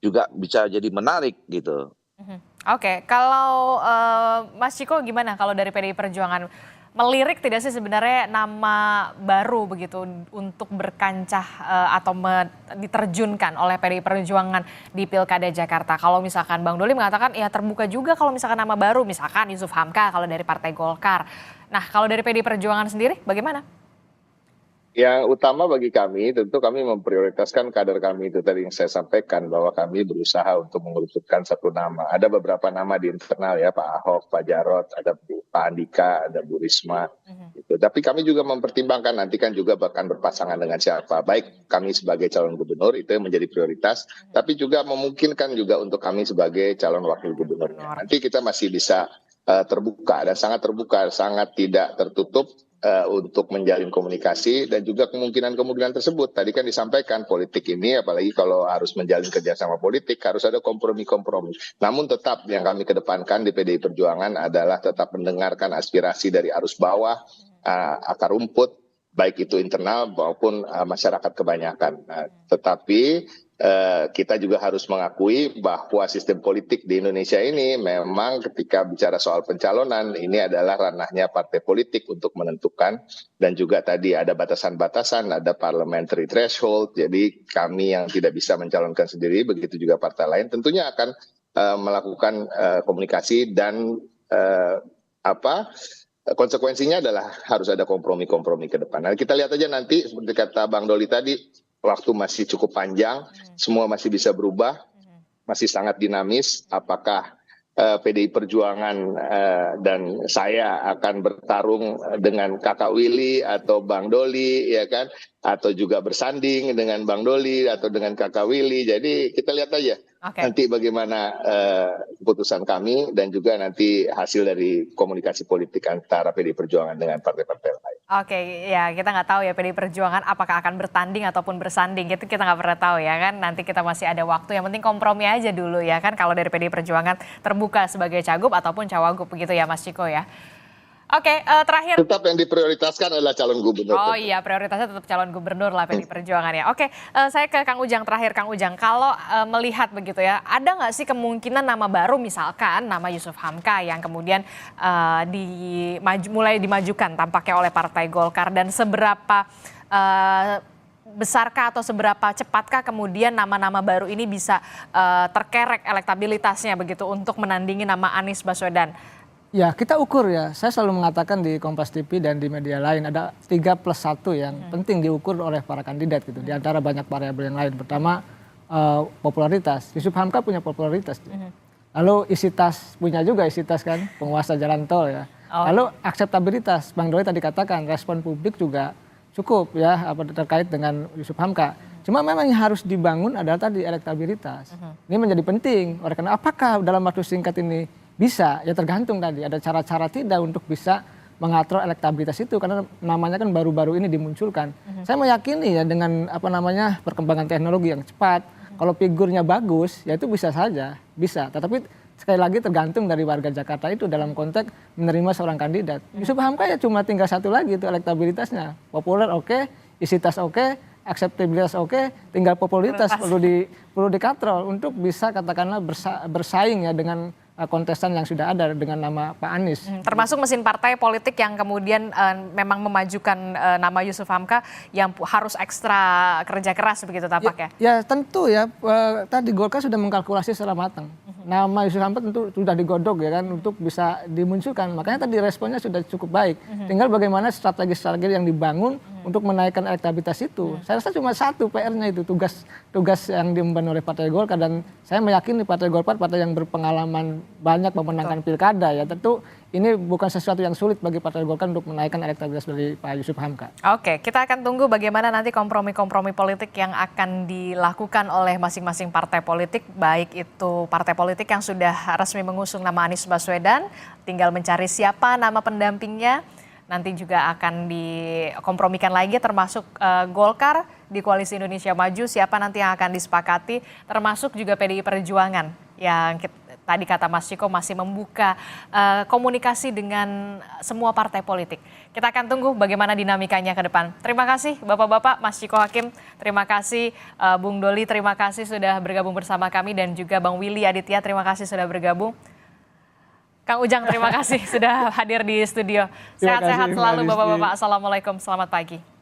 juga bisa jadi menarik gitu. Oke, kalau Mas Ciko gimana kalau dari PDI Perjuangan? Melirik tidak sih sebenarnya nama baru begitu untuk berkancah atau diterjunkan oleh PDI Perjuangan di Pilkada Jakarta? Kalau misalkan Bang Doli mengatakan ya terbuka juga kalau misalkan nama baru, misalkan Yusuf Hamka kalau dari Partai Golkar. Nah kalau dari PDI Perjuangan sendiri bagaimana? Yang utama bagi kami, tentu kami memprioritaskan kader kami itu tadi yang saya sampaikan bahwa kami berusaha untuk mengerucutkan satu nama. Ada beberapa nama di internal ya, Pak Ahok, Pak Jarot, ada Pak Andika, ada Bu Risma. Gitu. Tapi kami juga mempertimbangkan nanti kan juga akan berpasangan dengan siapa. Baik kami sebagai calon gubernur itu yang menjadi prioritas, tapi juga memungkinkan juga untuk kami sebagai calon wakil gubernurnya. Nanti kita masih bisa terbuka dan sangat terbuka, sangat tidak tertutup untuk menjalin komunikasi dan juga kemungkinan-kemungkinan tersebut. Tadi kan disampaikan politik ini apalagi kalau harus menjalin kerjasama politik harus ada kompromi-kompromi. Namun tetap yang kami kedepankan di PDI Perjuangan adalah tetap mendengarkan aspirasi dari arus bawah, akar rumput, baik itu internal maupun masyarakat kebanyakan. Tetapi kita juga harus mengakui bahwa sistem politik di Indonesia ini memang ketika bicara soal pencalonan ini adalah ranahnya partai politik untuk menentukan dan juga tadi ada batasan-batasan, ada parliamentary threshold. Jadi kami yang tidak bisa mencalonkan sendiri, begitu juga partai lain tentunya akan melakukan komunikasi dan konsekuensinya adalah harus ada kompromi-kompromi ke depan. Nah, kita lihat aja nanti seperti kata Bang Doli tadi, waktu masih cukup panjang, semua masih bisa berubah, masih sangat dinamis. Apakah PDI Perjuangan dan saya akan bertarung dengan Kakak Willy atau Bang Doli, ya kan? Atau juga bersanding dengan Bang Doli atau dengan Kakak Willy. Jadi kita lihat aja nanti bagaimana keputusan kami dan juga nanti hasil dari komunikasi politik antara PDI Perjuangan dengan partai-partai lain. Oke, ya kita nggak tahu ya PDI Perjuangan apakah akan bertanding ataupun bersanding, itu kita nggak pernah tahu ya kan. Nanti kita masih ada waktu, yang penting kompromi aja dulu ya kan. Kalau dari PDI Perjuangan terbuka sebagai cagup ataupun cawagup begitu ya Mas Ciko ya. Oke, terakhir. Tetap yang diprioritaskan adalah calon gubernur. Oh iya, prioritasnya tetap calon gubernur lah PDI Perjuangan ya. Oke, saya ke Kang Ujang terakhir. Kang Ujang, kalau melihat begitu ya, ada nggak sih kemungkinan nama baru misalkan nama Yusuf Hamka yang kemudian mulai dimajukan tampaknya oleh Partai Golkar, dan seberapa besarkah atau seberapa cepatkah kemudian nama-nama baru ini bisa terkerek elektabilitasnya begitu untuk menandingi nama Anies Baswedan? Ya kita ukur ya, saya selalu mengatakan di Kompas TV dan di media lain ada 3+1 yang penting diukur oleh para kandidat gitu. Di antara banyak variabel yang lain. Pertama popularitas, Yusuf Hamka punya popularitas. Lalu isi tas, punya juga isi tas kan, penguasa jalan tol ya. Lalu akseptabilitas, Bang Doli tadi katakan respon publik juga cukup ya terkait dengan Yusuf Hamka. Cuma memang yang harus dibangun adalah tadi elektabilitas. Ini menjadi penting, oleh karena apakah dalam waktu singkat ini bisa, ya tergantung tadi. Ada cara-cara tidak untuk bisa mengatur elektabilitas itu. Karena namanya kan baru-baru ini dimunculkan. Saya meyakini ya dengan perkembangan teknologi yang cepat. Kalau figurnya bagus, ya itu bisa saja. Bisa. Tetapi sekali lagi tergantung dari warga Jakarta itu dalam konteks menerima seorang kandidat. Yusuf Hamka ya cuma tinggal satu lagi itu elektabilitasnya. Populer oke, isi tas oke, akseptabilitas oke, tinggal popularitas perlu dikatrol untuk bisa katakanlah bersaing ya dengan kontestan yang sudah ada dengan nama Pak Anies. Termasuk mesin partai politik yang kemudian memang memajukan nama Yusuf Hamka yang harus ekstra kerja keras begitu tampaknya. Ya tentu ya, tadi Golkar sudah mengkalkulasi secara matang. nama Yusuf Hamka tentu sudah digodok ya kan untuk bisa dimunculkan. Makanya tadi responnya sudah cukup baik. Tinggal bagaimana strategi-strategi yang dibangun untuk menaikkan elektabilitas itu. Saya rasa cuma satu PR-nya itu, tugas yang diemban oleh Partai Golkar, dan saya meyakini Partai Golkar partai yang berpengalaman banyak memenangkan pilkada ya. Tentu ini bukan sesuatu yang sulit bagi Partai Golkar untuk menaikkan elektabilitas dari Pak Yusuf Hamka. Oke, kita akan tunggu bagaimana nanti kompromi-kompromi politik yang akan dilakukan oleh masing-masing partai politik, baik itu partai politik yang sudah resmi mengusung nama Anies Baswedan, tinggal mencari siapa nama pendampingnya. Nanti juga akan dikompromikan lagi termasuk Golkar di Koalisi Indonesia Maju, siapa nanti yang akan disepakati, termasuk juga PDI Perjuangan yang tadi kata Mas Ciko masih membuka komunikasi dengan semua partai politik. Kita akan tunggu bagaimana dinamikanya ke depan. Terima kasih Bapak-Bapak, Mas Ciko Hakim, terima kasih Bung Doli, terima kasih sudah bergabung bersama kami, dan juga Bang Willy Aditya, terima kasih sudah bergabung. Kang Ujang, terima kasih sudah hadir di studio. Sehat-sehat selalu Bapak-Bapak. Assalamualaikum, selamat pagi.